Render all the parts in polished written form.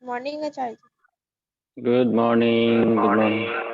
Morning Acharya ji. Good morning, good morning.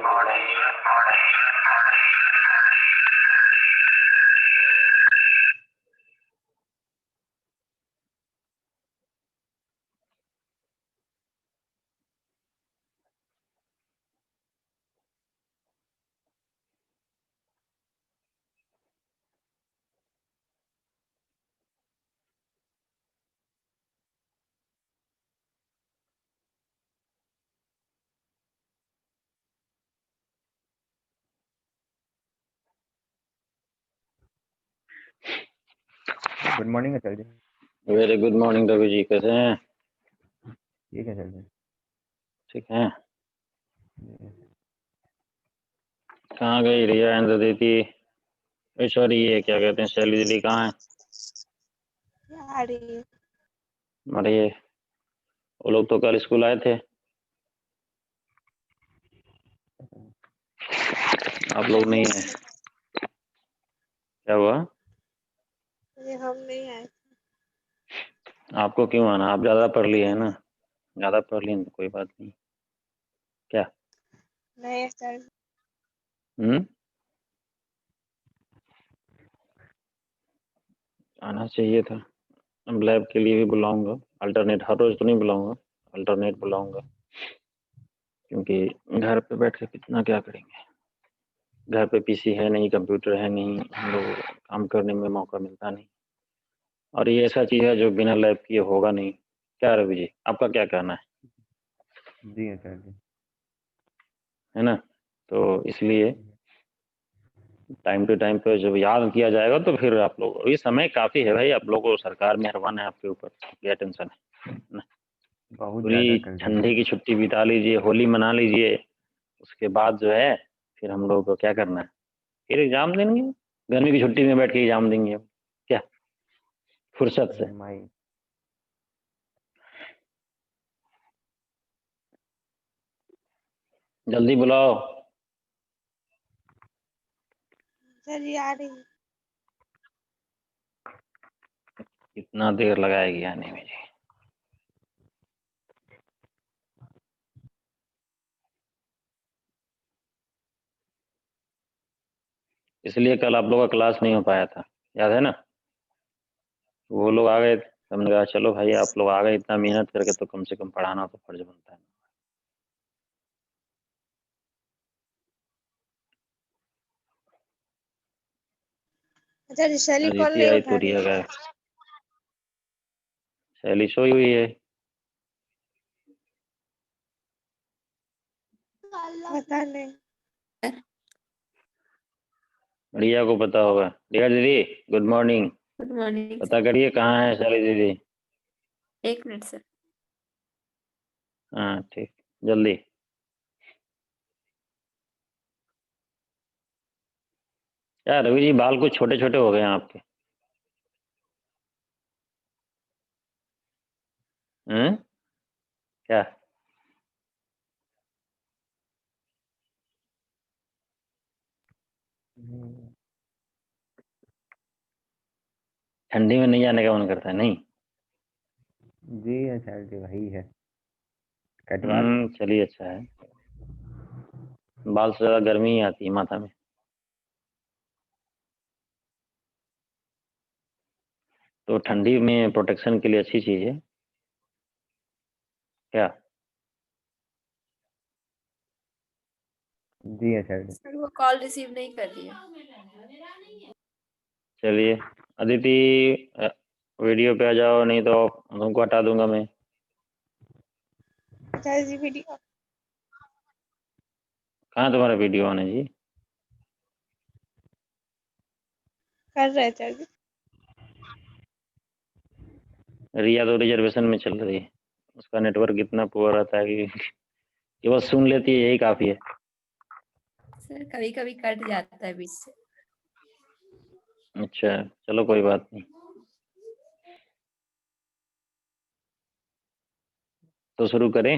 Good morning Acharya ji. Very good morning Ravi ji, कैसे हैं? ठीक है आचार्य जी। ठीक हैं। कहाँ गई रिया, इंद्र दीदी, सॉरी ये क्या कहते हैं, शैली दीदी कहाँ है? आ रही है। अरे वो लोग तो कल स्कूल आए थे, आप लोग नहीं है, क्या हुआ? ये हम नहीं आए। आपको क्यों आना, आप ज्यादा पढ़ लिए है ना, ज्यादा पढ़ लिए तो कोई बात नहीं। क्या? नहीं आचार्य जी। आना चाहिए था। अब लैब के लिए भी बुलाऊंगा, अल्टरनेट, हर रोज तो नहीं बुलाऊंगा, अल्टरनेट बुलाऊंगा, क्योंकि घर पे बैठ के कितना क्या करेंगे। घर पे पीसी है नहीं, कंप्यूटर है नहीं, हम लोग काम करने में मौका मिलता नहीं, और ये ऐसा चीज़ है जो बिना लैब किए होगा नहीं। क्या रवि जी, आपका क्या कहना है? जी आचार्य जी। है ना, तो इसलिए टाइम टू टाइम पे जब याद किया जाएगा तो फिर आप लोग, ये समय काफ़ी है भाई, आप लोगों को सरकार मेहरबान है आपके ऊपर, क्या टेंशन है ना। बहुत ज़्यादा पूरी कर दी ठंडी है। की छुट्टी बिता लीजिए, होली मना लीजिए, उसके बाद जो है फिर हम लोग को क्या करना है, फिर एग्जाम देंगे, गर्मी की छुट्टी में बैठ के एग्जाम देंगे क्या, फुर्सत से। माई जल्दी बुलाओ। आचार्य जी आ रही है। कितना देर लगाएगी आने में जी? इसलिए कल आप लोगों का क्लास नहीं हो पाया था, याद है ना, वो लोग आ गए थे, हमने कहा चलो भाई आप लोग आ गए, इतना मेहनत करके तो कम से कम पढ़ाना तो फर्ज बनता है। आचार्य जी शैली कॉल अदिति नहीं आई उठा तो रही रिया है। गए, शैली सोई हुई है। पता नहीं। रिया को पता होगा। रिया दीदी गुड मॉर्निंग, गुड मॉर्निंग पता करिए कहाँ है शैली दीदी। 1 मिनट सर। हाँ ठीक, जल्दी। यार रवि जी बाल कुछ छोटे छोटे हो गए हैं आपके। हैं क्या? ठंडी में नहीं जाने का मन करता है नहीं? जी आचार्य जी वही है, कटवा लो। चलिए अच्छा है, बाल से ज़्यादा गर्मी ही आती है माथा में। तो ठंडी में प्रोटेक्शन के लिए अच्छी चीज़ है क्या? जी आचार्य जी। सर वो कॉल रिसीव नहीं कर रही है। चलिए अदिति, वीडियो पे आ जाओ, नहीं तो तुमको हटा दूंगा मैं। आचार्य जी वीडियो कहाँ तुम्हारा वीडियो ऑन है जी? कर रहे आचार्य जी। रिया तो रिजर्वेशन में चल रही है, उसका नेटवर्क इतना पुअर रहता है कि वो सुन लेती है, यही काफ़ी है। सर कभी कभी कट जाता है बीच से। अच्छा चलो कोई बात नहीं, तो शुरू करें।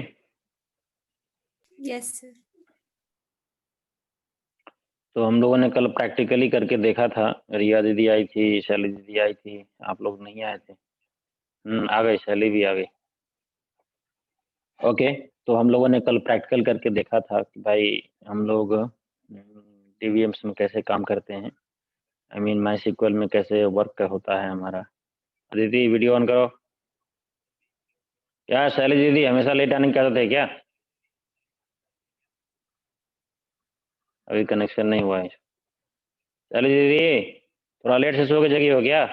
Yes sir. तो हम लोगों ने कल प्रैक्टिकली करके देखा था, रिया दीदी आई थी, शैली दीदी आई थी, आप लोग नहीं आए थे। आ गई, शैली भी आ गई। ओके, तो हम लोगों ने कल प्रैक्टिकल करके देखा था कि भाई हम लोग DBMs में कैसे काम करते हैं, आई मीन MySQL में कैसे वर्क होता है हमारा। दीदी वीडियो ऑन करो। क्या शैली दीदी हमेशा लेट आने की आदत है क्या? अभी कनेक्शन नहीं हुआ है। शैली दीदी थोड़ा लेट से सो के जगी हो क्या?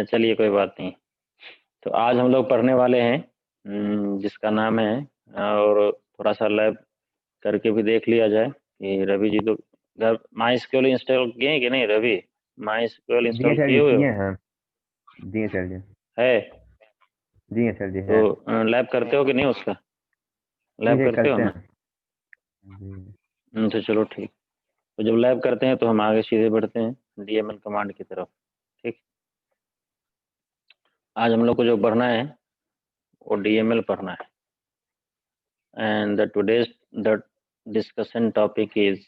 चलिए कोई बात नहीं। तो आज हम लोग पढ़ने वाले हैं जिसका नाम है, और थोड़ा सा लैब करके भी देख लिया जाए कि रवि जी तो घर MySQL इंस्टॉल किए हैं कि नहीं? रवि MySQL जी इंस्टॉल सर किए जी, हुए किए हो? हैं। जी सर जी। है जी सर जी है। तो लैब करते हो कि नहीं उसका? जी लैब सर करते हो करते ना? हैं। जी तो चलो ठीक। तो जब लैब करते हैं तो हम आगे सीधे बढ़ते हैं DML कमांड की तरफ। ठीक, आज हम लोग को जो पढ़ना है वो DML पढ़ना है, and the today's the discussion topic is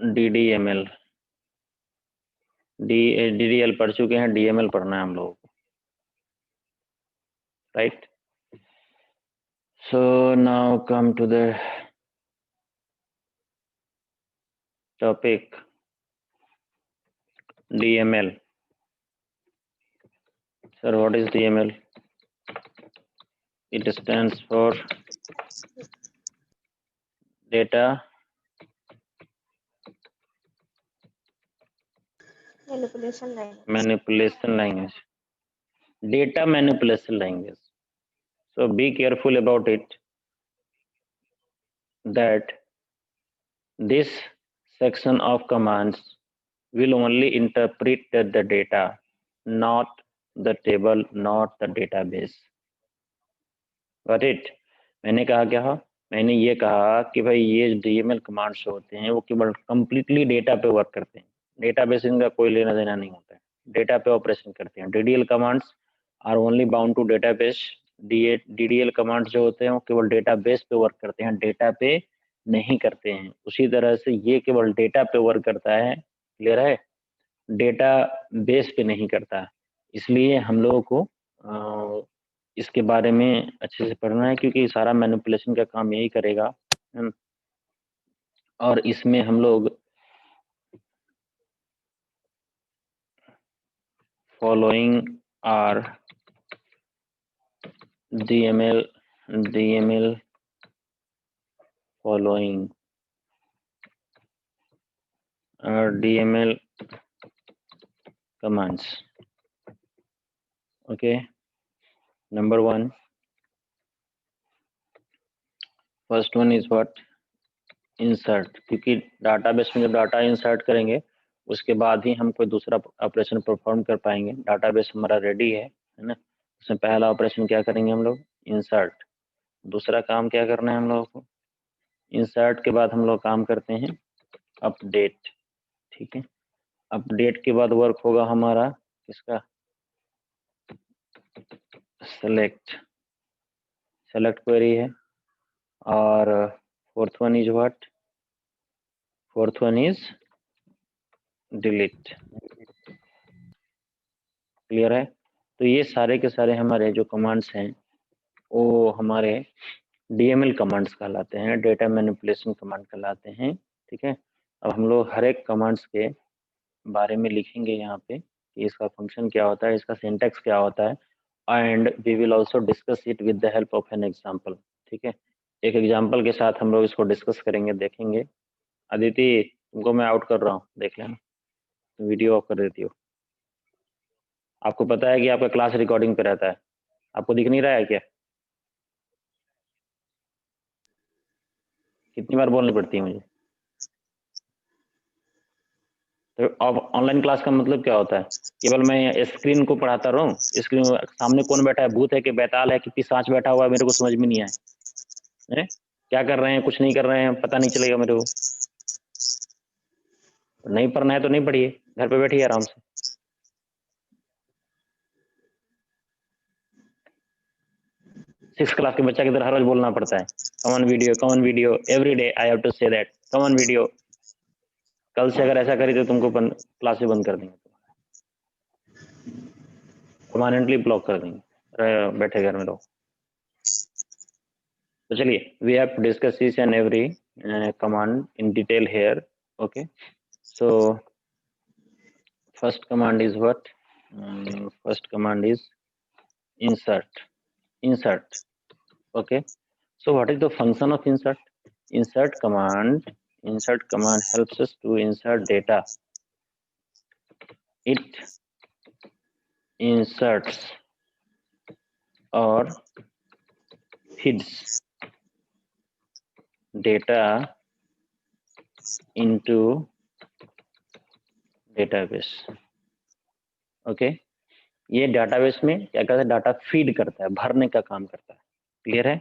DDML। DDL पढ़ चुके हैं, DML पढ़ना है हम लोगों को, right? So now come to the topic DML. Sir, what is DML? It stands for data Manipulation language. manipulation language. Data manipulation language. So be careful about it, that this section of commands will only interpret the data, not the table, not the database. Got it? मैंने कहा क्या? मैंने ये कहा कि भाई ये DML commands होते हैं वो केवल कंप्लीटली डेटा पे वर्क करते हैं, डेटाबेस इनका कोई लेना देना नहीं होता है, डेटा पे ऑपरेशन करते हैं। DDL commands are only bound to database. DDL commands जो होते हैं वो केवल डेटाबेस पे वर्क करते हैं, डेटा पे नहीं करते हैं। उसी तरह से ये केवल डेटा पे वर्क करता है, क्लियर है? डेटा बेस पे नहीं करता। इसलिए हम लोगों को इसके बारे में अच्छे से पढ़ना है, क्योंकि सारा मैनिपुलेशन का काम यही करेगा। और इसमें हम लोग following are DML following DML commands. Okay, number one, first one is what? Insert। क्योंकि डाटाबेस में जब डाटा इंसर्ट करेंगे उसके बाद ही हम कोई दूसरा ऑपरेशन परफॉर्म कर पाएंगे। डाटाबेस हमारा रेडी है ना? उसमें पहला ऑपरेशन क्या करेंगे हम लोग? इंसर्ट। दूसरा काम क्या करना है हम लोगों को? इंसर्ट के बाद हम लोग काम करते हैं अपडेट। ठीक है, अपडेट के बाद वर्क होगा हमारा किसका? सेलेक्ट। सेलेक्ट क्वेरी है। और fourth one is what? Fourth one is delete. Clear है? तो ये सारे के सारे हमारे जो कमांड्स हैं वो हमारे DML कमांड्स कहलाते हैं, डेटा मैनिपुलेशन कमांड कहलाते हैं। ठीक है, अब हम लोग हर एक कमांड्स के बारे में लिखेंगे यहाँ पे कि इसका फंक्शन क्या होता है, इसका सिंटैक्स क्या होता है, and we will also discuss it with the help of an example. ठीक है, एक एग्जांपल के साथ हम लोग इसको डिस्कस करेंगे, देखेंगे। अदिति तुमको मैं आउट कर रहा हूँ, देख लेना, वीडियो ऑफ कर देती हो। आपको पता है कि आपका क्लास रिकॉर्डिंग पे रहता है, आपको दिख नहीं रहा है क्या? कितनी बार बोलनी पड़ती है मुझे? तो अब ऑनलाइन क्लास का मतलब क्या होता है? केवल मैं स्क्रीन को पढ़ाता रहूं? स्क्रीन सामने कौन बैठा है? भूत है कि बैताल है कि पिशाच बैठा हुआ है? मेरे को समझ में नहीं आया है। क्या कर रहे हैं, कुछ नहीं कर रहे हैं, पता नहीं चलेगा मेरे को। नहीं पढ़ना है तो नहीं पढ़िए, घर पे बैठिए आराम से। सिक्स क्लास के बच्चा की तरह हर रोज बोलना पड़ता है, common video every day I have to say that, common video. कल से अगर ऐसा करी तो तुमको क्लास से बंद कर देंगे। परमानेंटली ब्लॉक कर देंगे, बैठे घर में रहो। तो चलिए, we have to discuss each and every command in detail here. Okay, so first command is what? First command is insert. Okay, so what is the function of insert? Insert command helps us to insert data. It inserts or feeds data into database. Okay, ये database में क्या करता है? Data feed करता है, भरने का काम करता है। क्लियर है?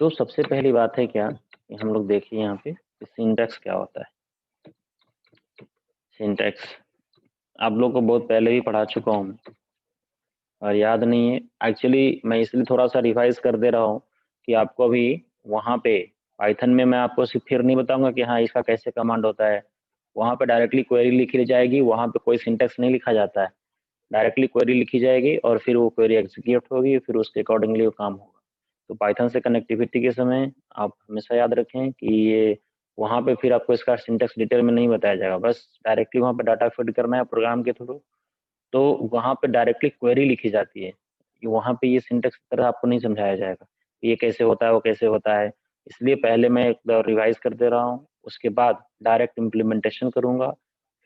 तो सबसे पहली बात है क्या, हम लोग देखिए यहाँ पे सिंटैक्स क्या होता है। सिंटैक्स आप लोग को बहुत पहले भी पढ़ा चुका हूँ और याद नहीं है। एक्चुअली मैं इसलिए थोड़ा सा रिवाइज कर दे रहा हूँ कि आपको अभी वहाँ पे पाइथन में मैं आपको सिर्फ फिर नहीं बताऊंगा कि हाँ इसका कैसे कमांड होता है। वहाँ पे डायरेक्टली क्वेरी लिखी जाएगी, वहाँ पे कोई सिंटैक्स नहीं लिखा जाता है, डायरेक्टली क्वेरी लिखी जाएगी और फिर वो क्वेरी एग्जीक्यूट होगी, फिर उसके अकॉर्डिंगली वो काम होगा। तो पाइथन से कनेक्टिविटी के समय आप हमेशा याद रखें कि ये वहाँ पे फिर आपको इसका सिंटैक्स डिटेल में नहीं बताया जाएगा, बस डायरेक्टली वहाँ पे डाटा फीड करना है प्रोग्राम के थ्रू। तो वहाँ पे डायरेक्टली क्वेरी लिखी जाती है, वहाँ पे ये सिंटैक्स की तरह आपको नहीं समझाया जाएगा ये कैसे होता है वो कैसे होता है। इसलिए पहले मैं एक बार रिवाइज कर दे रहा हूँ, उसके बाद डायरेक्ट इम्प्लीमेंटेशन करूँगा,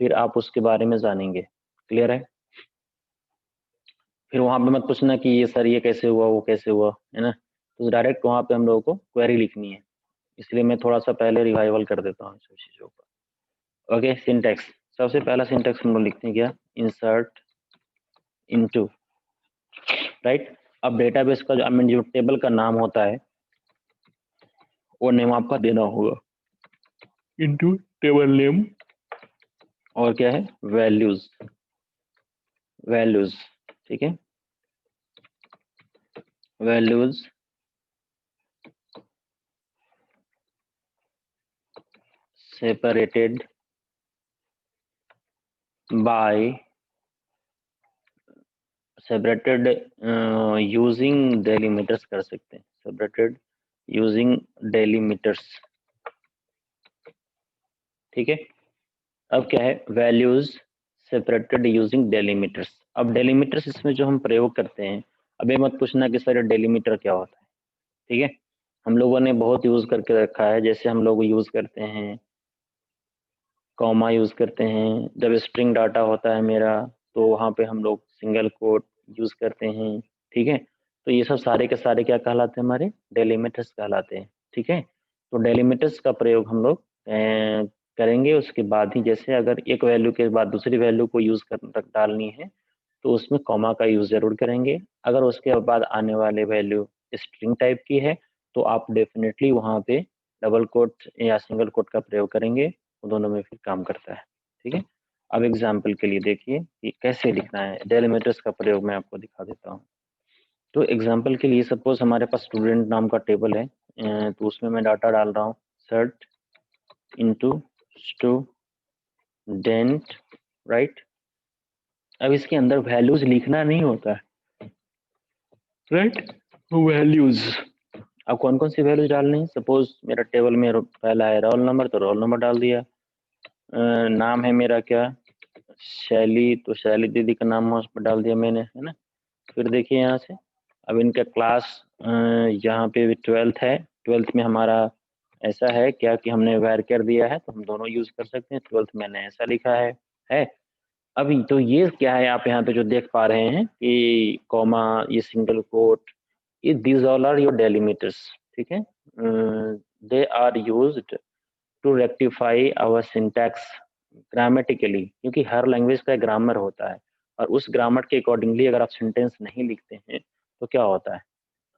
फिर आप उसके बारे में जानेंगे। क्लियर है? फिर वहाँ पे मत पूछना कि ये सर ये कैसे हुआ वो कैसे हुआ, है ना। तो डायरेक्ट वहाँ पे हम लोगों को क्वेरी लिखनी है, इसलिए मैं थोड़ा सा पहले रिवाइवल कर देता हूँ सब चीज़ों पर। ओके, सिंटैक्स, सबसे पहला सिंटैक्स हम लोग लिखते हैं क्या? Insert into, right. अब डेटाबेस का जो टेबल का नाम होता है वो नेम आपका देना होगा, इनटू टेबल नेम, और क्या है? वैल्यूज, ठीक है, वैल्यूज सेपरेटेड बाय यूजिंग डेलीमीटर्स कर सकते हैं, सेपरेटेड यूजिंग डेलीमीटर्स। ठीक है, अब क्या है? Values separated using delimiters. अब डेलीमीटर्स इसमें जो हम प्रयोग करते हैं, अब ये मत पूछना कि सर डेलीमीटर क्या होता है। ठीक है, हम लोगों ने बहुत यूज करके रखा है, जैसे हम लोग यूज करते हैं कॉमा यूज करते हैं, जब स्ट्रिंग डाटा होता है मेरा तो वहाँ पे हम लोग सिंगल कोट यूज करते हैं। ठीक है, तो ये सब सारे के सारे क्या कहलाते हैं? हमारे डेलीमीटर्स कहलाते हैं। ठीक है, तो डेलीमीटर्स का प्रयोग हम लोग करेंगे उसके बाद ही, जैसे अगर एक वैल्यू के बाद दूसरी वैल्यू को यूज कर डालनी है तो उसमें कॉमा का यूज जरूर करेंगे। अगर उसके बाद आने वाले वैल्यू स्ट्रिंग टाइप की है तो आप डेफिनेटली वहाँ पे डबल कोट या सिंगल कोट का प्रयोग करेंगे, वो दोनों में फिर काम करता है। ठीक है, अब एग्जाम्पल के लिए देखिए कि कैसे लिखना है, डेलीमीटर्स का प्रयोग मैं आपको दिखा देता हूँ। तो एग्जाम्पल के लिए सपोज हमारे पास स्टूडेंट नाम का टेबल है, तो उसमें मैं डाटा डाल रहा हूँ सर्ट इनटू स्टूडेंट, राइट। अब इसके अंदर वैल्यूज लिखना नहीं होता है, राइट, वैल्यूज। अब कौन कौन सी वैल्यूज डालनी है? सपोज मेरा टेबल में पहला है रोल नंबर, तो रोल नंबर डाल दिया। नाम है मेरा क्या? शैली, तो शैली दीदी का नाम उस पर डाल दिया मैंने, है ना। फिर देखिए यहाँ से, अब इनका क्लास यहाँ पे 12th है, 12th में हमारा ऐसा है क्या कि हमने वैर कर दिया है, तो हम दोनों यूज कर सकते हैं। 12th मैंने ऐसा लिखा है। अभी तो ये क्या है, आप यहाँ पे जो देख पा रहे हैं कि कॉमा, ये सिंगल कोट, ये these all are your delimiters. ठीक है, they are used to rectify our syntax grammatically, क्योंकि हर लैंग्वेज का ग्रामर होता है और उस ग्रामर के अकॉर्डिंगली अगर आप सेंटेंस नहीं लिखते हैं तो क्या होता है,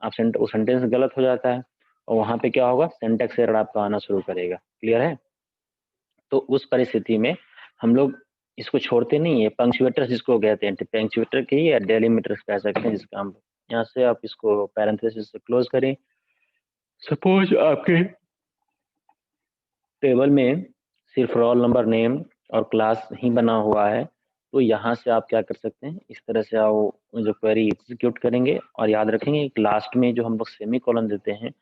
आप वो सेंटेंस गलत हो जाता है और वहाँ पे क्या होगा? सिंटैक्स एरर आपका आना शुरू करेगा। क्लियर है? तो उस परिस्थिति में हम लोग इसको छोड़ते नहीं है, पंक्चुएटर जिसको कहते हैं, पंक्चुएटर की या डेलीमीटर्स कह सकते हैं, जिसका हम यहाँ से आप इसको पैरेंथेसिस से क्लोज करें। सपोज आपके टेबल में सिर्फ रोल नंबर, नेम और क्लास ही बना हुआ है, तो यहाँ से आप क्या कर सकते हैं, इस तरह से आप जो क्वेरी एग्जीक्यूट करेंगे और याद रखेंगे कि लास्ट में जो हम लोग सेमी कॉलन देते हैं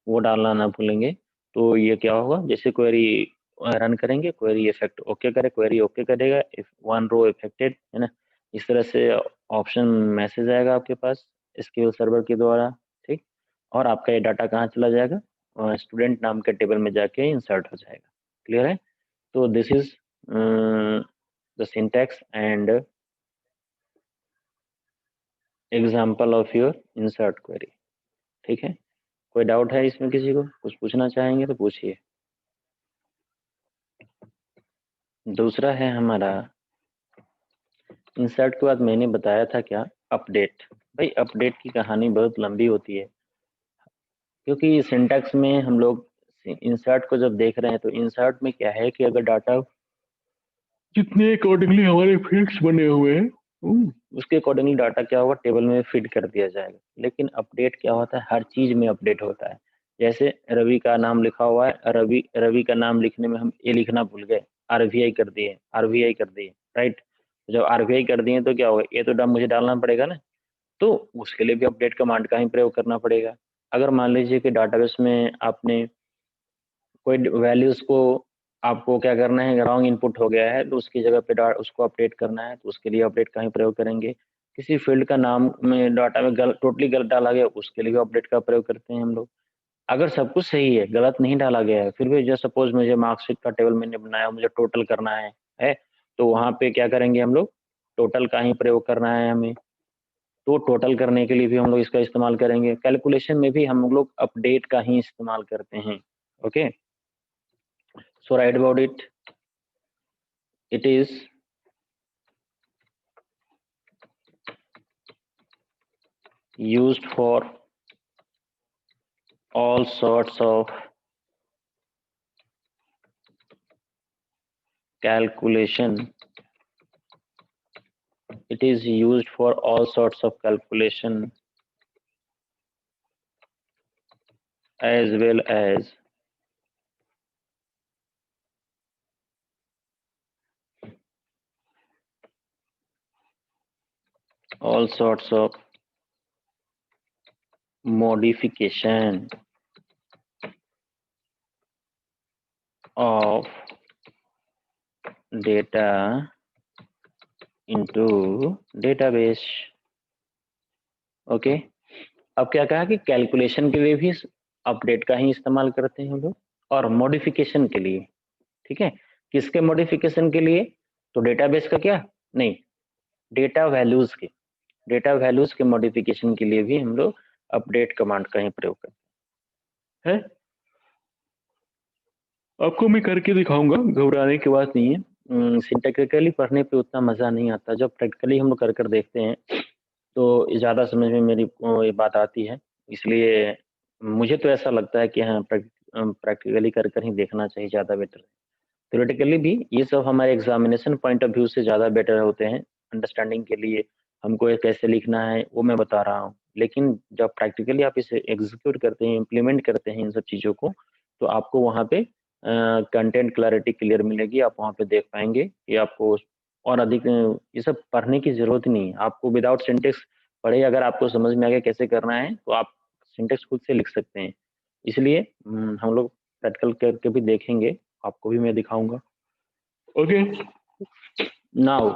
वो डालना ना भूलेंगे। तो ये क्या होगा, जैसे क्वेरी रन करेंगे, क्वेरी इफेक्ट ओके करे, क्वेरी ओके करेगा, इफ वन रो इफेक्टेड, है ना, इस तरह से ऑप्शन मैसेज आएगा आपके पास एसक्यूएल सर्वर के द्वारा, ठीक। और आपका ये डाटा कहाँ चला जाएगा, स्टूडेंट नाम के टेबल में जाके इंसर्ट हो जाएगा। क्लियर है? तो this is the syntax and example of your insert query. ठीक है, कोई डाउट है इसमें, किसी को कुछ पूछना चाहेंगे तो पूछिए। दूसरा है हमारा इंसर्ट के बाद मैंने बताया था क्या, अपडेट। भाई अपडेट की कहानी बहुत लंबी होती है, क्योंकि सिंटैक्स में हम लोग इंसर्ट को जब देख रहे हैं तो इंसर्ट में क्या है कि अगर डाटा जितने अकॉर्डिंगली हमारे फील्ड्स बने हुए हैं उसके अकॉर्डिंगली डाटा क्या होगा, टेबल में फीड कर दिया जाएगा। लेकिन अपडेट क्या होता है, हर चीज में अपडेट होता है। जैसे रवि का नाम लिखा हुआ है, रवि का नाम लिखने में हम ए लिखना भूल गए, आरवीआई कर दिए, आरवीआई कर दिए, राइट। जब आरवीआई कर दिए तो क्या होगा, ये तो मुझे डालना पड़ेगा ना, तो उसके लिए भी अपडेट कमांड का ही प्रयोग करना पड़ेगा। अगर मान लीजिए कि डाटाबेस में आपने कोई वैल्यूज को आपको क्या करना है, रॉन्ग इनपुट हो गया है तो उसकी जगह पे उसको अपडेट करना है, तो उसके लिए अपडेट का ही प्रयोग करेंगे। किसी फील्ड का नाम में डाटा में टोटली गलत डाला गया, उसके लिए भी अपडेट का प्रयोग करते हैं हम लोग। अगर सब कुछ सही है, गलत नहीं डाला गया है, फिर भी जो सपोज मुझे मार्कशीट का टेबल मैंने बनाया, मुझे टोटल करना है तो वहां पे क्या करेंगे हम लोग, टोटल का ही प्रयोग करना है हमें। तो टोटल करने के लिए भी हम लोग इसका इस्तेमाल करेंगे। कैलकुलेशन में भी हम लोग अपडेट का ही इस्तेमाल करते हैं। Okay, so write about it. It is used for all sorts of calculation. It is used for all sorts of calculation as well as all sorts of modification of data into database. Okay, अब क्या कहा कि calculation के लिए भी update का ही इस्तेमाल करते हैं हम लोग, और मॉडिफिकेशन के लिए। ठीक है, किसके मॉडिफिकेशन के लिए, तो डेटाबेस का क्या नहीं, डेटा वैल्यूज के मॉडिफिकेशन के लिए भी हम लोग अपडेट कमांड का ही प्रयोग करते हैं। आपको मैं करके दिखाऊंगा, घबराने की बात नहीं है। सिंटैक्टिकली पढ़ने पे उतना मजा नहीं आता, जब प्रैक्टिकली हम लोग कर देखते हैं तो ज्यादा समझ में मेरी ये बात आती है। इसलिए मुझे तो ऐसा लगता है कि हाँ, प्रैक्टिकली कर ही देखना चाहिए, ज्यादा बेटर। थ्योरेटिकली भी ये सब हमारे एग्जामिनेशन पॉइंट ऑफ व्यू से ज़्यादा बेटर होते हैं, अंडरस्टैंडिंग के लिए हमको ये कैसे लिखना है वो मैं बता रहा हूँ। लेकिन जब प्रैक्टिकली आप इसे एग्जीक्यूट करते हैं, इम्प्लीमेंट करते हैं इन सब चीज़ों को, तो आपको वहाँ पे कंटेंट क्लैरिटी क्लियर मिलेगी। आप वहाँ पे देख पाएंगे कि आपको और अधिक ये सब पढ़ने की ज़रूरत नहीं है। आपको विदाउट सिंटेक्स पढ़े अगर आपको समझ में आ गया कैसे करना है, तो आप सिंटेक्स खुद से लिख सकते हैं। इसलिए हम लोग प्रैक्टिकल करके भी देखेंगे, आपको भी मैं दिखाऊंगा। ओके, नाउ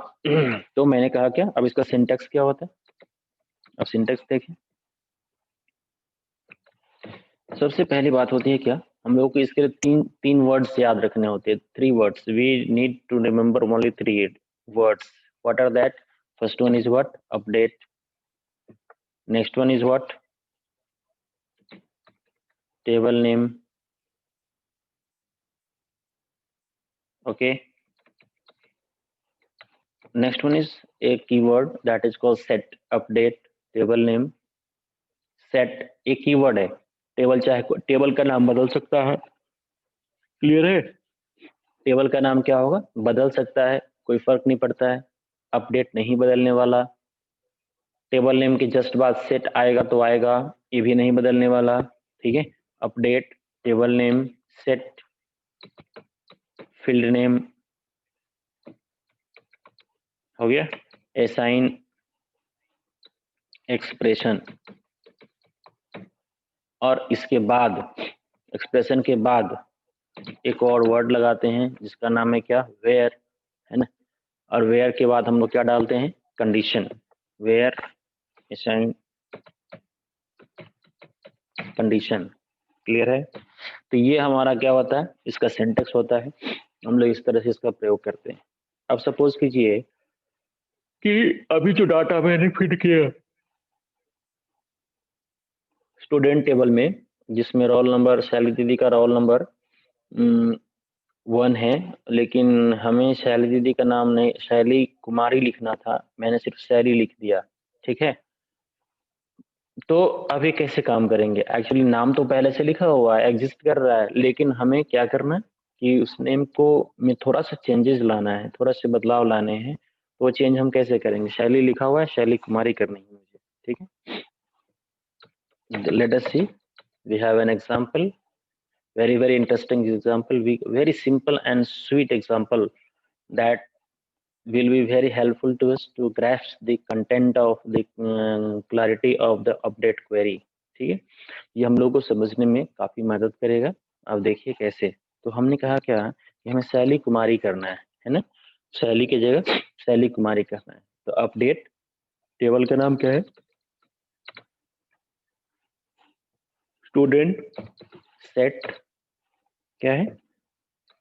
तो मैंने कहा क्या, अब इसका सिंटेक्स क्या होता है, अब सिंटेक्स देखें। सबसे पहली बात होती है क्या, हम लोग को इसके लिए तीन वर्ड्स याद रखने होते हैं, 3 words. We need to remember only 3 words. What are that? First one is what, update. Next one is what, table name. Okay, next one is a keyword that is called set, update, table name, set एक keyword है, table चाहे table का नाम बदल सकता है। Clear है? Table का नाम क्या होगा, बदल सकता है, कोई फर्क नहीं पड़ता है। अपडेट नहीं बदलने वाला। टेबल नेम के जस्ट बाद सेट आएगा तो आएगा, ये भी नहीं बदलने वाला। ठीक है, update, table name, set, field name, हो गया। असाइन एक्सप्रेशन, और इसके बाद एक्सप्रेशन के बाद एक और वर्ड लगाते हैं जिसका नाम है क्या, वेयर, है ना। और वेयर के बाद हम लोग क्या डालते हैं, condition, where assign condition. Clear है। तो ये हमारा क्या होता है, इसका सिंटेक्स होता है। हम लोग इस तरह से इसका प्रयोग करते हैं। अब सपोज कीजिए कि अभी जो डाटा मैंने फिट किया स्टूडेंट टेबल में, जिसमें रोल नंबर, शैली दीदी का रोल नंबर 1 है, लेकिन हमें शैली दीदी का नाम नहीं, शैली कुमारी लिखना था, मैंने सिर्फ शैली लिख दिया। ठीक है। तो अभी कैसे काम करेंगे, एक्चुअली नाम तो पहले से लिखा हुआ है, एग्जिस्ट कर रहा है, लेकिन हमें क्या करना है कि उस नेम को में थोड़ा सा चेंजेस लाना है, थोड़ा से बदलाव लाने हैं। तो वो चेंज हम कैसे करेंगे, शैली लिखा हुआ है, शैली कुमारी करनी है मुझे। ठीक है। Let us see, we have an example, very interesting example, very simple and sweet example that will be very helpful to us to grasp the content of the clarity of the update query। ठीक है। ये हम लोगों को समझने में काफी मदद करेगा। अब देखिए कैसे। तो हमने कहा क्या कि हमें शैली कुमारी करना है ना, शैली की जगह शैली कुमारी करना है। तो अपडेट टेबल का नाम क्या है, स्टूडेंट सेट क्या है।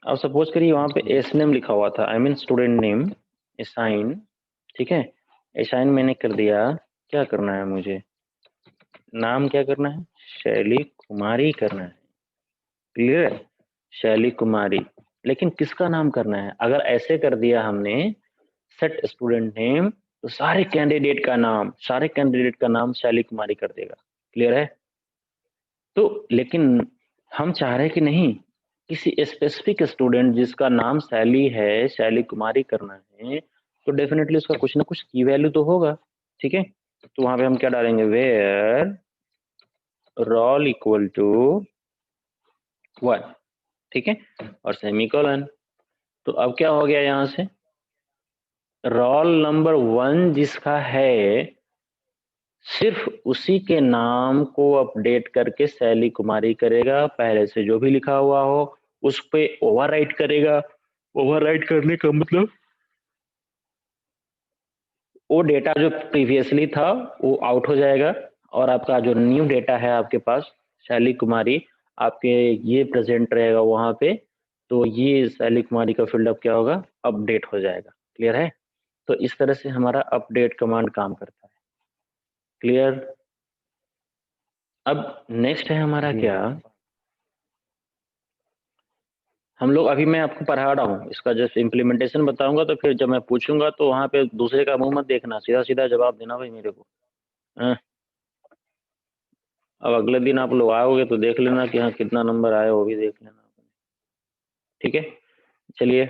अब सपोज करिए वहां पे एस नेम लिखा हुआ था, I mean student name assign. ठीक है। असाइन मैंने कर दिया, क्या करना है मुझे, नाम क्या करना है, शैली कुमारी करना है। क्लियर है, शैली कुमारी। लेकिन किसका नाम करना है, अगर ऐसे कर दिया हमने सेट स्टूडेंट नेम, तो सारे कैंडिडेट का नाम शैली कुमारी कर देगा। क्लियर है। तो लेकिन हम चाह रहे हैं कि नहीं, किसी स्पेसिफिक स्टूडेंट जिसका नाम शैली है, शैली कुमारी करना है, तो डेफिनेटली उसका कुछ ना कुछ की वैल्यू तो होगा। ठीक है। तो वहां पे हम क्या डालेंगे, वेयर रोल इक्वल टू 1। ठीक है। और सेमीकोलन। तो अब क्या हो गया, यहां से रोल नंबर 1 जिसका है, सिर्फ उसी के नाम को अपडेट करके शैली कुमारी करेगा, पहले से जो भी लिखा हुआ हो उस पे ओवरराइट करेगा। ओवरराइट करने का मतलब वो डेटा जो प्रीवियसली था वो आउट हो जाएगा, और आपका जो न्यू डेटा है आपके पास शैली कुमारी, आपके ये प्रेजेंट रहेगा वहां पे। तो ये शैली कुमारी का फील्ड क्या होगा, अपडेट हो जाएगा। क्लियर है। तो इस तरह से हमारा अपडेट कमांड काम करता है। क्लियर। अब नेक्स्ट है हमारा क्या, हम लोग अभी मैं आपको पढ़ा रहा हूँ, इसका जस्ट इम्प्लीमेंटेशन बताऊंगा, तो फिर जब मैं पूछूंगा तो वहां पे दूसरे का मुंह मत देखना, सीधा सीधा जवाब देना भाई मेरे को। हाँ। अब अगले दिन आप लोग आओगे तो देख लेना कि हाँ कितना नंबर आया, वो भी देख लेना। ठीक है। चलिए,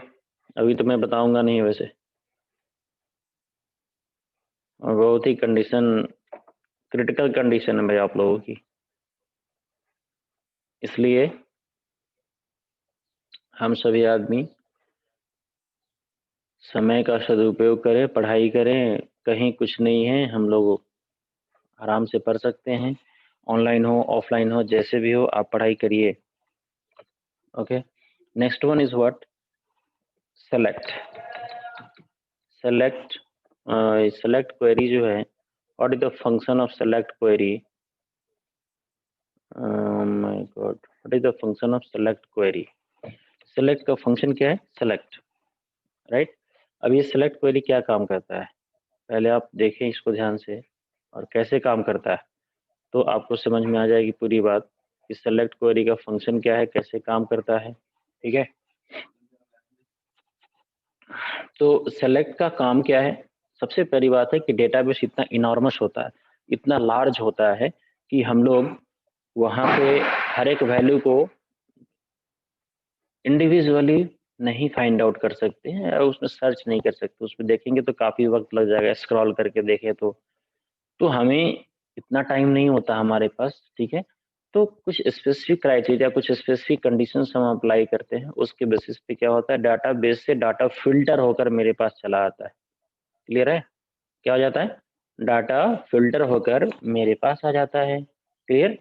अभी तो मैं बताऊंगा नहीं वैसे, और बहुत ही कंडीशन क्रिटिकल कंडीशन है भाई आप लोगों की, इसलिए हम सभी आदमी समय का सदुपयोग करें, पढ़ाई करें। कहीं कुछ नहीं है, हम लोग आराम से पढ़ सकते हैं, ऑनलाइन हो ऑफलाइन हो जैसे भी हो, आप पढ़ाई करिए। Okay. Next one is what, select. Select select query जो है, what is the function of select query, my God, what is the function of select query. Select का फंक्शन क्या है, सेलेक्ट, राइट। अब ये सेलेक्ट क्वेरी क्या काम करता है, पहले आप देखें इसको ध्यान से, और कैसे काम करता है, तो आपको समझ में आ जाएगी पूरी बात कि सेलेक्ट क्वेरी का फंक्शन क्या है, कैसे काम करता है। ठीक है। तो सेलेक्ट का काम क्या है, सबसे पहली बात है कि डेटाबेस इतना इनॉर्मस होता है, इतना लार्ज होता है कि हम लोग वहाँ पे हर एक वैल्यू को इंडिविजुअली नहीं फाइंड आउट कर सकते हैं, और उसमें सर्च नहीं कर सकते, उसमें देखेंगे तो काफ़ी वक्त लग जाएगा, स्क्रॉल करके देखें तो हमें इतना टाइम नहीं होता हमारे पास। ठीक है। तो कुछ स्पेसिफिक क्राइटेरिया, कुछ स्पेसिफिक कंडीशंस हम अप्लाई करते हैं, उसके बेसिस पे क्या होता है, डाटा बेस से डाटा फिल्टर होकर मेरे पास चला आता है। क्लियर है? क्या हो जाता है, डाटा फिल्टर होकर मेरे पास आ जाता है। क्लियर?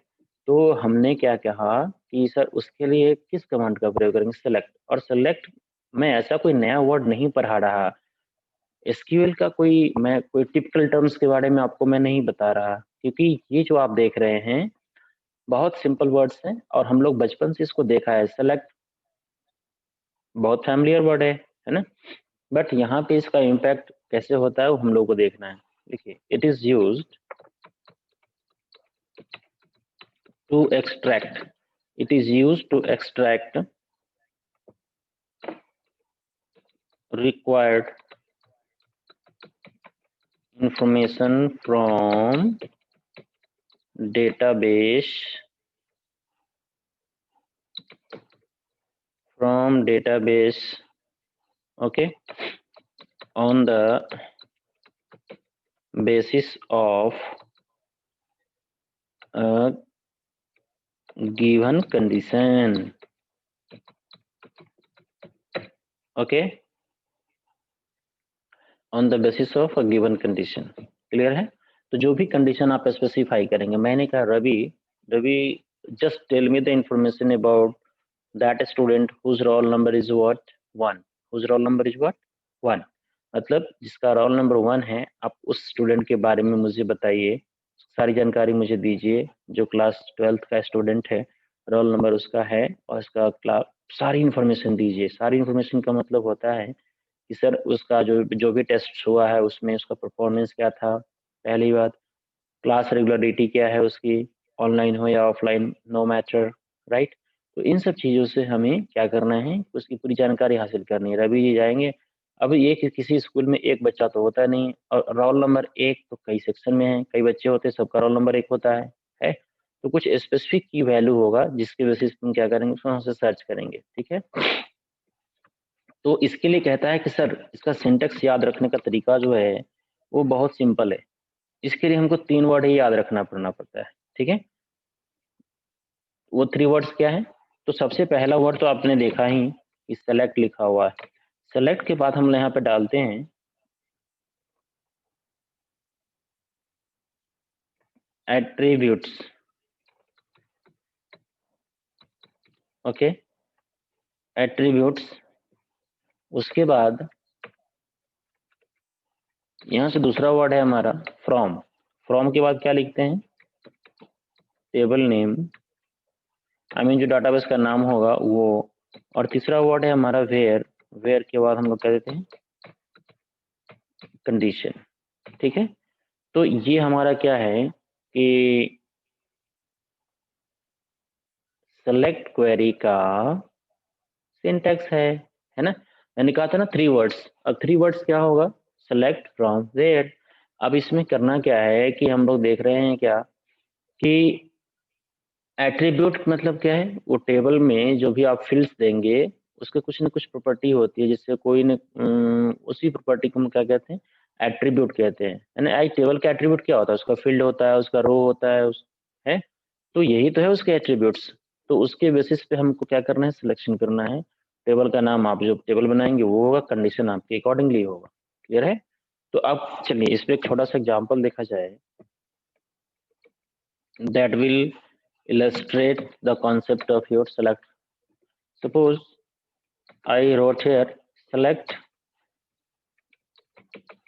तो हमने क्या कहा कि सर उसके लिए किस कमांड का प्रयोग करेंगे, सेलेक्ट। और सेलेक्ट में ऐसा कोई नया वर्ड नहीं पढ़ा रहा, एसक्यूएल का मैं कोई टिपिकल टर्म्स के बारे में आपको मैं नहीं बता रहा, क्योंकि ये जो आप देख रहे हैं बहुत सिंपल वर्ड्स हैं और हम लोग बचपन से इसको देखा है। सेलेक्ट बहुत फैमिलियर वर्ड है ना? बट यहाँ पे इसका इम्पैक्ट कैसे होता है वो हम लोग को देखना है। देखिए, it is used to extract, it is used to extract required information from database okay, on the basis of a given condition, okay, on the basis of a given condition। Clear है? तो जो भी condition आप specify करेंगे, मैंने कहा Ravi just tell me the information about that student whose roll number is what 1, whose roll number is what 1, मतलब जिसका रोल नंबर 1 है, आप उस स्टूडेंट के बारे में मुझे बताइए, सारी जानकारी मुझे दीजिए। जो क्लास 12th का स्टूडेंट है, रोल नंबर उसका है और इसका क्लास, सारी इन्फॉर्मेशन दीजिए। सारी इन्फॉर्मेशन का मतलब होता है कि सर उसका जो भी टेस्ट हुआ है उसमें उसका परफॉर्मेंस क्या था, पहली बात, क्लास रेगुलरिटी क्या है उसकी, ऑनलाइन हो या ऑफलाइन, नो मैटर, राइट। तो इन सब चीज़ों से हमें क्या करना है, उसकी पूरी जानकारी हासिल करनी है। रवि जी जाएंगे, अब ये किसी स्कूल में एक बच्चा तो होता नहीं, और रोल नंबर एक तो कई सेक्शन में है, कई बच्चे होते हैं, सबका रोल नंबर एक होता है। तो कुछ स्पेसिफिक की वैल्यू होगा जिसके बेसिस पे हम क्या करेंगे, उसको से सर्च करेंगे, ठीक है। तो इसके लिए कहता है कि सर इसका सिंटेक्स याद रखने का तरीका जो है वो बहुत सिंपल है। इसके लिए हमको 3 वर्ड ही याद रखना पड़ता है, ठीक है। वो 3 वर्ड्स क्या है? तो सबसे पहला वर्ड तो आपने देखा ही कि सेलेक्ट लिखा हुआ है। सेलेक्ट के बाद हम यहाँ पे डालते हैं एट्रीब्यूट्स, ओके, एट्रीब्यूट्स। उसके बाद यहाँ से दूसरा वर्ड है हमारा फ्रॉम। फ्रॉम के बाद क्या लिखते हैं, टेबल नेम, आई मीन जो डाटाबेस का नाम होगा वो। और तीसरा वर्ड है हमारा वेयर। वेयर के बाद हम लोग क्या देते हैं, कंडीशन, ठीक है। तो ये हमारा क्या है कि सेलेक्ट क्वेरी का सिंटैक्स है ना। मैंने कहा था ना 3 वर्ड्स। अब 3 वर्ड्स क्या होगा, सेलेक्ट, फ्रॉम, वेयर। अब इसमें करना क्या है कि हम लोग देख रहे हैं क्या कि एट्रीब्यूट मतलब क्या है, वो टेबल में जो भी आप फील्ड्स देंगे उसके कुछ न कुछ प्रॉपर्टी होती है, जिससे कोई न उसी प्रॉपर्टी को हम क्या कहते हैं, एट्रीब्यूट कहते हैं। यानी आई टेबल का एट्रीब्यूट क्या होता है, उसका फील्ड होता है, उसका रो होता है, है। तो यही तो है उसके एट्रीब्यूट्स। तो उसके बेसिस पे हमको क्या करना है, सिलेक्शन करना है। टेबल का नाम आप जो टेबल बनाएंगे वो होगा, कंडीशन आपके अकॉर्डिंगली होगा। क्लियर है? तो अब चलिए इस पे एक छोटा सा एग्जाम्पल देखा जाए that will illustrate the concept of your select. Suppose I wrote here select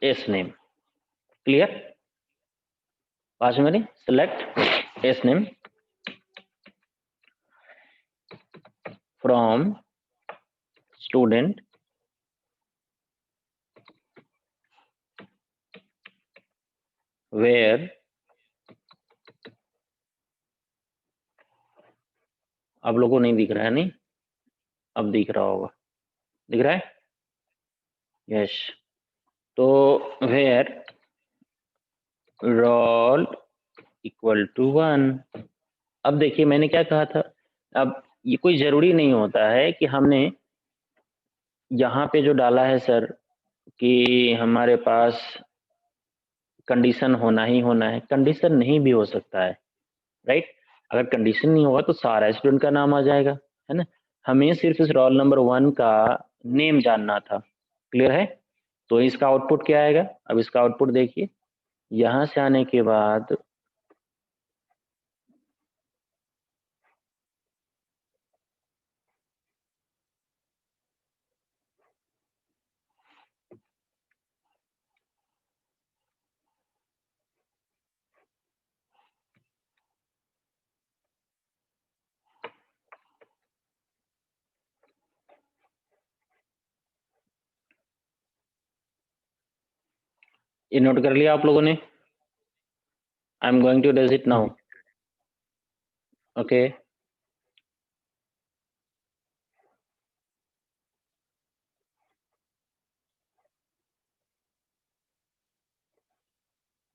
S name. Clear? पास में select S name from student where आप लोगों को नहीं दिख रहा है, नहीं अब दिख रहा होगा, दिख रहा है, यस। तो where roll equal to 1। अब देखिए मैंने क्या कहा था, अब ये कोई जरूरी नहीं होता है कि हमने यहाँ पे जो डाला है सर कि हमारे पास कंडीशन होना ही होना है, कंडीशन नहीं भी हो सकता है, राइट। अगर कंडीशन नहीं होगा तो सारा स्टूडेंट का नाम आ जाएगा, है ना। हमें सिर्फ इस रोल नंबर 1 का नेम जानना था। क्लियर है? तो इसका आउटपुट क्या आएगा? अब इसका आउटपुट देखिए, यहां से आने के बाद ये नोट कर लिया आप लोगों ने? I am going to does it now. Okay,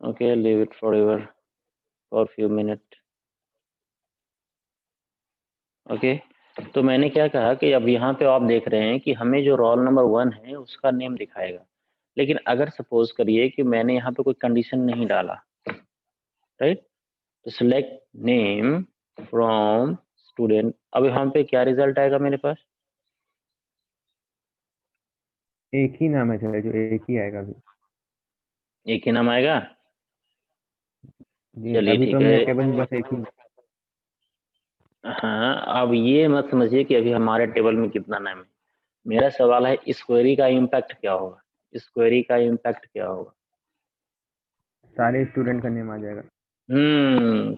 okay, leave it forever for few minute. Okay, तो मैंने क्या कहा कि अब यहाँ पे आप देख रहे हैं कि हमें जो रोल नंबर 1 है उसका नेम दिखाएगा, लेकिन अगर सपोज करिए कि मैंने यहाँ पे कोई कंडीशन नहीं डाला, राइट, तो सिलेक्ट नेम फ्रॉम स्टूडेंट, अब यहाँ पे क्या रिजल्ट आएगा मेरे पास? एक ही नाम है सर, जो एक ही आएगा अभी। एक ही नाम आएगा? जी चलिए अभी ठीक तो है. मेरे टेबल में बस एक ही। हाँ, अब ये मत समझिए कि अभी हमारे टेबल में कितना नाम है. मेरा सवाल है इस क्वेरी का इम्पैक्ट क्या होगा? इस क्वेरी का इम्पैक्ट क्या होगा? सारे स्टूडेंट का नेम आ जाएगा।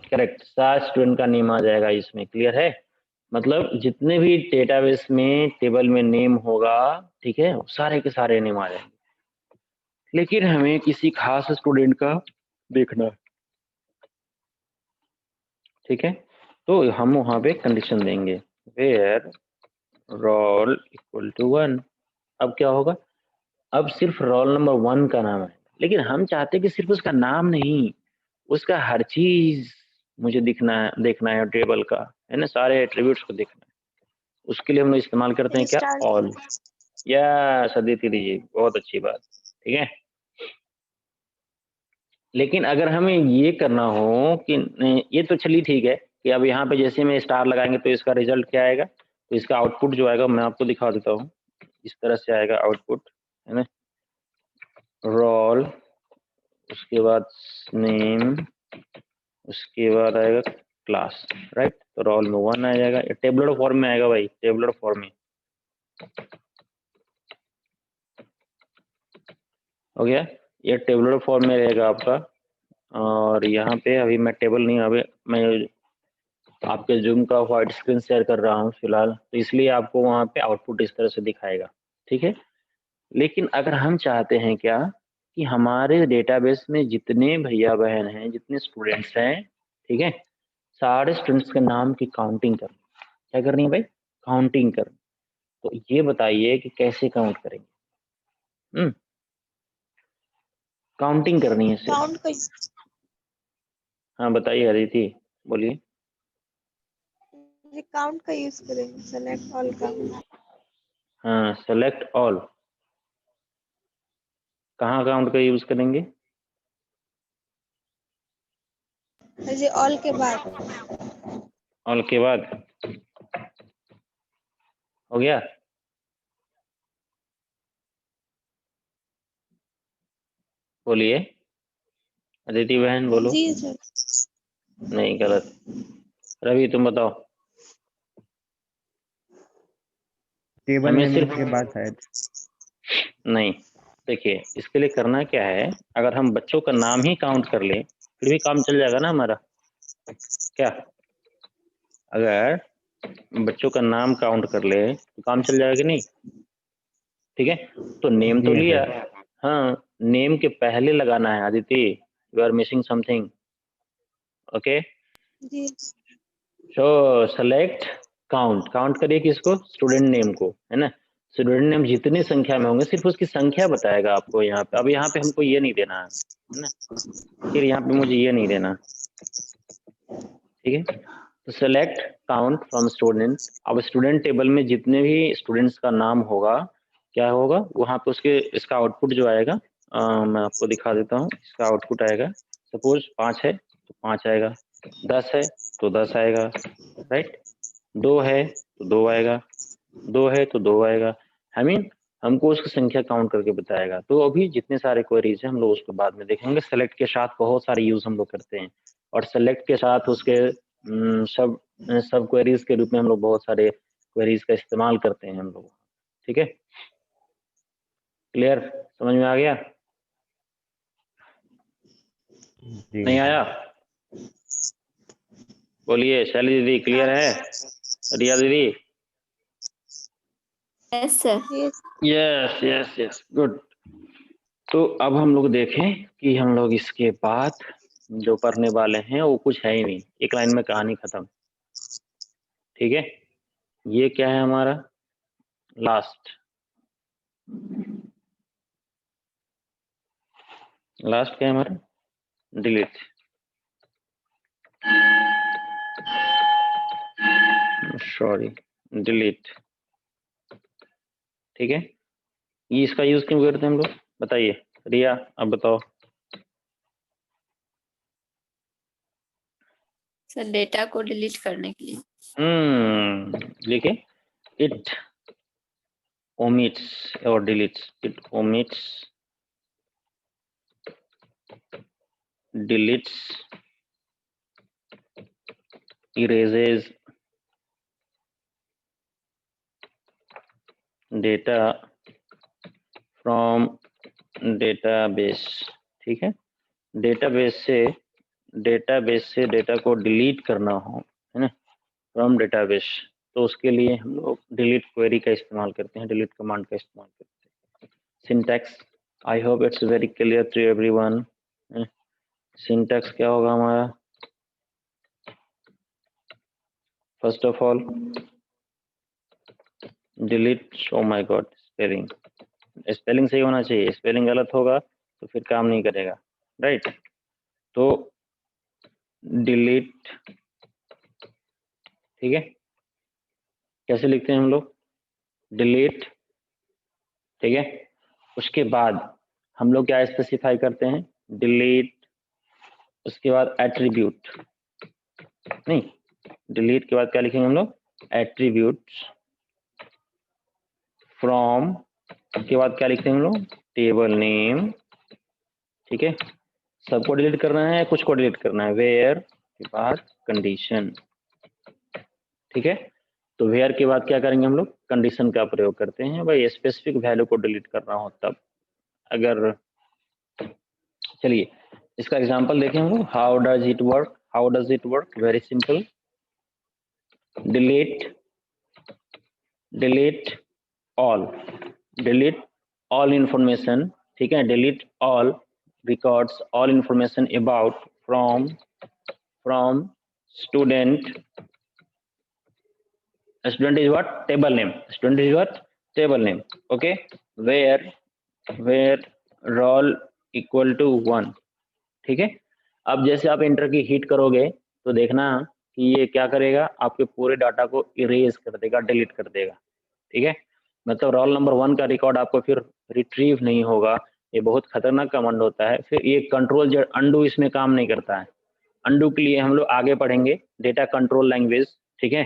करेक्ट, 7 स्टूडेंट का नेम आ जाएगा इसमें. क्लियर है? मतलब जितने भी डेटाबेस में टेबल में नेम होगा, ठीक है, सारे के सारे नेम आ जाएंगे, लेकिन हमें किसी खास स्टूडेंट का देखना है. ठीक है, तो हम वहां पे कंडीशन देंगे वेयर रोल इक्वल टू 1. अब क्या होगा? अब सिर्फ रोल नंबर 1 का नाम है, लेकिन हम चाहते हैं कि सिर्फ उसका नाम नहीं, उसका हर चीज मुझे देखना है टेबल का, है ना, सारे एट्रीब्यूट्स को देखना है. उसके लिए हम लोग इस्तेमाल करते हैं क्या? Restart. ऑल. या सदिति जी, बहुत अच्छी बात. ठीक है, लेकिन अगर हमें ये करना हो कि ये तो चलिए ठीक है कि अब यहाँ पे जैसे में स्टार लगाएंगे तो इसका रिजल्ट क्या आएगा, तो इसका आउटपुट जो आएगा मैं आपको दिखा देता हूँ. इस तरह से आएगा आउटपुट, है ना, रोल, उसके बाद नेम, उसके बाद आएगा क्लास, राइट. तो रोल में 1 आ जाएगा, ये टेबलर फॉर्म में आएगा भाई, टेबलर फॉर्म में. हो गया, ये टेबलर फॉर्म में रहेगा आपका. और यहाँ पे अभी मैं टेबल नहीं, अभी मैं आपके जूम का व्हाइट स्क्रीन शेयर कर रहा हूँ फिलहाल, तो इसलिए आपको वहाँ पे आउटपुट इस तरह से दिखाएगा. ठीक है, लेकिन अगर हम चाहते हैं क्या कि हमारे डेटाबेस में जितने भैया बहन हैं, जितने स्टूडेंट्स हैं, ठीक है, सारे स्टूडेंट्स के नाम की काउंटिंग करनी. क्या करनी है भाई? काउंटिंग करनी. तो ये बताइए कि कैसे काउंट करेंगे? काउंटिंग करनी है सिर्फ. काउंट का हाँ बताइए अदिति, बोलिए. काउंट का यूज करेंगे, सेलेक्ट ऑल का. हाँ, सेलेक्ट ऑल. कहाँ काउंट का यूज करेंगे? जी ऑल के बाद. ऑल के बाद हो गया. बोलिए अदिति बहन, बोलो. जी सर. नहीं, गलत. रवि तुम बताओ. टेबल हमें नेम सिर्फ के बाद शायद। नहीं, देखिए इसके लिए करना क्या है, अगर हम बच्चों का नाम ही काउंट कर लें फिर भी काम चल जाएगा ना हमारा. क्या? अगर बच्चों का नाम काउंट कर ले तो काम चल जाएगा कि नहीं? ठीक है, तो नेम तो जी लिया. सर। हाँ, नेम के पहले लगाना है Aditi, you are missing something. Okay, जी. So select count. काउंट करिए किसको? स्टूडेंट नेम को, है ना. स्टूडेंट नेम जितनी संख्या में होंगे सिर्फ उसकी संख्या बताएगा आपको यहाँ पे. अब यहाँ पे हमको ये नहीं देना है ना, फिर यहाँ पे मुझे ये नहीं देना. ठीक है, तो सेलेक्ट काउंट फ्रॉम स्टूडेंट. अब स्टूडेंट टेबल में जितने भी स्टूडेंट्स का नाम होगा, क्या होगा वहाँ पे उसके इसका आउटपुट जो आएगा, मैं आपको दिखा देता हूँ. इसका आउटपुट आएगा, सपोज 5 है तो 5 आएगा, 10 है तो 10 आएगा, राइट. 2 है तो 2 आएगा, 2 है तो 2 आएगा. आई मीन हमको उसकी संख्या काउंट करके बताएगा। तो अभी जितने सारे क्वेरीज हैं हम लोग उसको बाद में देखेंगे। सेलेक्ट के साथ बहुत सारे यूज हम लोग करते हैं, और सेलेक्ट के साथ उसके सब क्वेरीज के रूप में हम लोग बहुत सारे क्वेरीज का इस्तेमाल करते हैं हम लोग। ठीक है, क्लियर, समझ में आ गया? जी नहीं आया? बोलिए शैली दीदी, क्लियर है? रिया दीदी? Yes sir. Yes yes yes yes, good. तो अब हम लोग देखें कि हम लोग इसके बाद जो पढ़ने वाले हैं वो कुछ है ही नहीं, एक लाइन में कहानी खत्म। ठीक है, ये क्या है हमारा लास्ट क्या है हमारा? डिलीट। Sorry, delete. ठीक है, ये इसका यूज क्यों करते हैं हम लोग, बताइए रिया, अब बताओ। सर डेटा को डिलीट करने के लिए। देखिए, it omits or deletes, it omits, deletes, erases data from database। ठीक है, डेटाबेस से डेटा को डिलीट करना हो, है ना, फ्रॉम डेटाबेस, तो उसके लिए हम लोग डिलीट क्वेरी का इस्तेमाल करते हैं, डिलीट कमांड का इस्तेमाल करते हैं। Syntax, I hope it's very clear to everyone. Syntax क्या होगा हमारा? First of all delete, oh my God, spelling सही होना चाहिए, स्पेलिंग गलत होगा तो फिर काम नहीं करेगा, राइट? तो डिलीट, ठीक है, कैसे लिखते हैं हम लोग? डिलीट, ठीक है। उसके बाद हम लोग क्या स्पेसिफाई करते हैं? डिलीट, उसके बाद एट्रीब्यूट, नहीं, डिलीट के बाद क्या लिखेंगे हम लोग? एट्रीब्यूट्स फ्रॉम, के बाद क्या लिखते हैं हम लोग? Table name. ठीक है, सबको डिलीट करना है, कुछ को डिलीट करना है। वेयर के बाद कंडीशन, ठीक है। तो वेयर के बाद क्या करेंगे हम लोग? कंडीशन का प्रयोग करते हैं, भाई स्पेसिफिक वैल्यू को डिलीट करना हो तब। अगर, चलिए इसका एग्जांपल देखें हम लोग। How does it work? How does it work? Very simple, delete, delete all, delete all information, ठीक है, delete all records, all information about, from student, student is what? Table name, student is what? Table name, okay, where roll equal to 1, ठीक है। अब जैसे आप inter की hit करोगे तो देखना कि ये क्या करेगा, आपके पूरे डाटा को इरेज कर देगा, डिलीट कर देगा, ठीक है। मतलब रोल नंबर 1 का रिकॉर्ड आपको फिर रिट्रीव नहीं होगा, ये बहुत खतरनाक कमांड होता है। फिर ये कंट्रोल जेड अंडू इसमें काम नहीं करता है। अंडू के लिए हम लोग आगे पढ़ेंगे, डेटा कंट्रोल लैंग्वेज, ठीक है,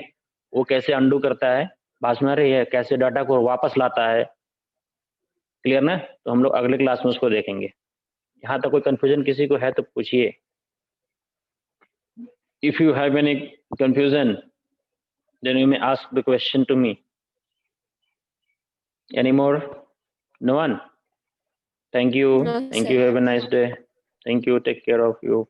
वो कैसे अंडू करता है, बात में आ रही है, कैसे डाटा को वापस लाता है, क्लियर ना? तो हम लोग अगले क्लास में उसको देखेंगे। यहाँ तक कोई कंफ्यूजन किसी को है तो पूछिए। If you have any confusion then you may ask the question to me. Any more? No one? Thank you, No, thank sir. You, have a nice day, thank you, take care of you.